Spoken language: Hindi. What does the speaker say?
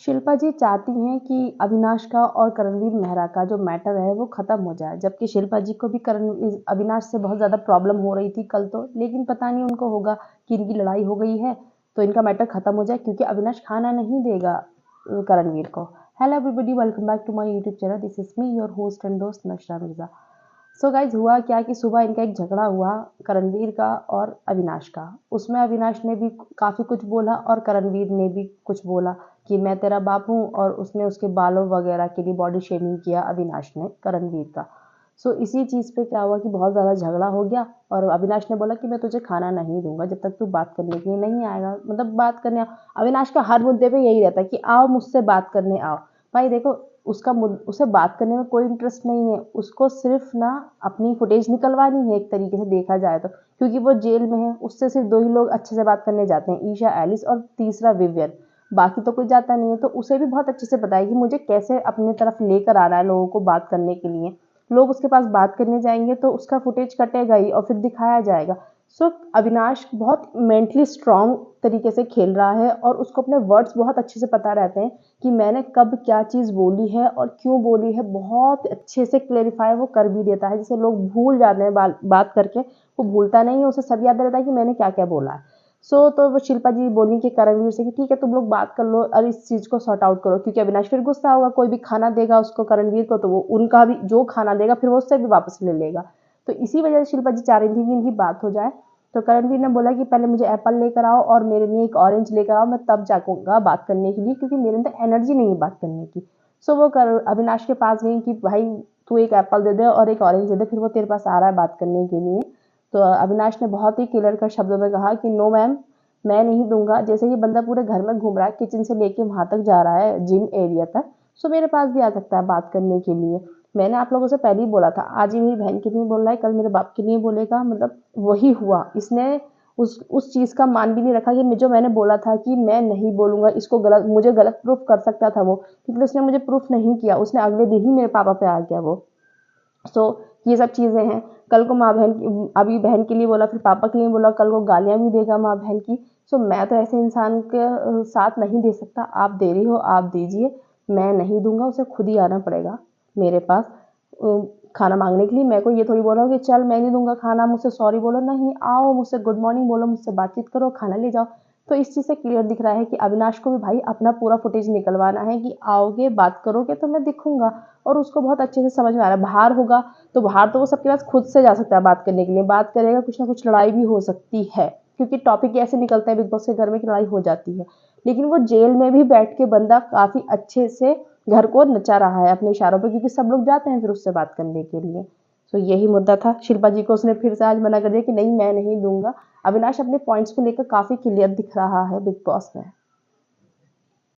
शिल्पा जी चाहती हैं कि अविनाश का और करणवीर मेहरा का जो मैटर है वो ख़त्म हो जाए, जबकि शिल्पा जी को भी अविनाश से बहुत ज़्यादा प्रॉब्लम हो रही थी कल तो, लेकिन पता नहीं उनको होगा कि इनकी लड़ाई हो गई है तो इनका मैटर ख़त्म हो जाए, क्योंकि अविनाश खाना नहीं देगा करणवीर को। Hello everybody, welcome back to my YouTube channel. This is me your host and दोस्त नशरा मिर्ज़ा। सो गाइज, हुआ क्या कि सुबह इनका एक झगड़ा हुआ करणवीर का और अविनाश का। उसमें अविनाश ने भी काफ़ी कुछ बोला और करणवीर ने भी कुछ बोला कि मैं तेरा बाप हूँ, और उसने उसके बालों वगैरह के लिए बॉडी शेमिंग किया अविनाश ने करणवीर का। सो इसी चीज़ पे क्या हुआ कि बहुत ज़्यादा झगड़ा हो गया और अविनाश ने बोला कि मैं तुझे खाना नहीं दूंगा जब तक तू बात करने के लिए नहीं आएगा, मतलब बात करने अविनाश का हर मुद्दे पे यही रहता है कि आओ मुझसे बात करने आओ। भाई देखो, उसे बात करने में कोई इंटरेस्ट नहीं है, उसको सिर्फ ना अपनी फुटेज निकलवानी है एक तरीके से देखा जाए तो, क्योंकि वो जेल में है। उससे सिर्फ दो ही लोग अच्छे से बात करने जाते हैं, ईशा एलिस और तीसरा विवियन। बाकी तो कोई जाता नहीं है। तो उसे भी बहुत अच्छे से पता है कि मुझे कैसे अपनी तरफ लेकर आना है लोगों को बात करने के लिए। लोग उसके पास बात करने जाएंगे तो उसका फुटेज कटेगा ही और फिर दिखाया जाएगा। सो अविनाश बहुत मेंटली स्ट्रांग तरीके से खेल रहा है और उसको अपने वर्ड्स बहुत अच्छे से पता रहते हैं कि मैंने कब क्या चीज़ बोली है और क्यों बोली है। बहुत अच्छे से क्लेरिफाई वो कर भी देता है, जिसे लोग भूल जाते हैं बात करके। वो भूलता नहीं है, उसे सब याद रहता है कि मैंने क्या क्या बोला है। तो वो शिल्पा जी बोली कि करणवीर से कि ठीक है तुम लोग बात कर लो और इस चीज़ को सॉर्ट आउट करो, क्योंकि अविनाश फिर गुस्सा होगा। कोई भी खाना देगा उसको करणवीर को तो वो उनका भी जो खाना देगा फिर वो उससे भी वापस ले लेगा। तो इसी वजह से शिल्पा जी चाह रही थी कि इनकी बात हो जाए। तो करणवीर ने बोला कि पहले मुझे एप्पल लेकर आओ और मेरे लिए एक ऑरेंज लेकर आओ, मैं तब जाऊंगा बात करने के लिए, क्योंकि मेरे अंदर एनर्जी नहीं है बात करने की। सो वो अविनाश के पास गई कि भाई तू एक एप्पल दे दे और एक ऑरेंज दे दे, फिर वो तेरे पास आ रहा है बात करने के लिए। तो अविनाश ने बहुत ही क्लियर कर शब्दों में कहा कि नो मैम, मैं नहीं दूंगा। जैसे ये बंदा पूरे घर में घूम रहा है, किचन से लेके वहां तक जा रहा है जिम एरिया तक, सो मेरे पास भी आ सकता है बात करने के लिए। मैंने आप लोगों से पहले ही बोला था, आज ही मेरी बहन के लिए बोल रहा है, कल मेरे बाप के लिए बोलेगा, मतलब वही हुआ। इसने उस चीज़ का मान भी नहीं रखा कि जो मैंने बोला था कि मैं नहीं बोलूंगा इसको, गलत मुझे गलत प्रूफ कर सकता था वो, लेकिन उसने मुझे प्रूफ नहीं किया। उसने अगले दिन ही मेरे पापा पे आ गया वो। सो ये सब चीज़ें हैं। कल को माँ बहन अभी बहन के लिए बोला, फिर पापा के लिए बोला, कल को गालियाँ भी देगा माँ बहन की। सो मैं तो ऐसे इंसान के साथ नहीं दे सकता। आप दे रही हो आप दीजिए, मैं नहीं दूंगा। उसे खुद ही आना पड़ेगा मेरे पास खाना मांगने के लिए। मैं को ये थोड़ी बोला कि चल मैं नहीं दूंगा खाना, मुझसे सॉरी बोलो, नहीं, आओ मुझसे गुड मॉर्निंग बोलो, मुझसे बातचीत करो, खाना ले जाओ। तो इस चीज़ से क्लियर दिख रहा है कि अविनाश को भी भाई अपना पूरा फुटेज निकलवाना है कि आओगे बात करोगे तो मैं दिखूंगा। और उसको बहुत अच्छे से समझ में आ रहा है, बाहर होगा तो बाहर तो वो सबके पास खुद से जा सकता है बात करने के लिए। बात करेगा कुछ ना कुछ लड़ाई भी हो सकती है, क्योंकि टॉपिक ऐसे निकलते हैं बिग बॉस के घर में कि लड़ाई हो जाती है। लेकिन वो जेल में भी बैठ के बंदा काफी अच्छे से घर को नचा रहा है अपने इशारों पे, क्योंकि सब लोग जाते हैं फिर उससे बात करने के लिए। तो यही मुद्दा था। शिल्पा जी को उसने फिर से आज मना कर दिया कि नहीं मैं नहीं दूंगा। अविनाश अपने पॉइंट्स को लेकर काफी क्लियर दिख रहा है बिग बॉस में।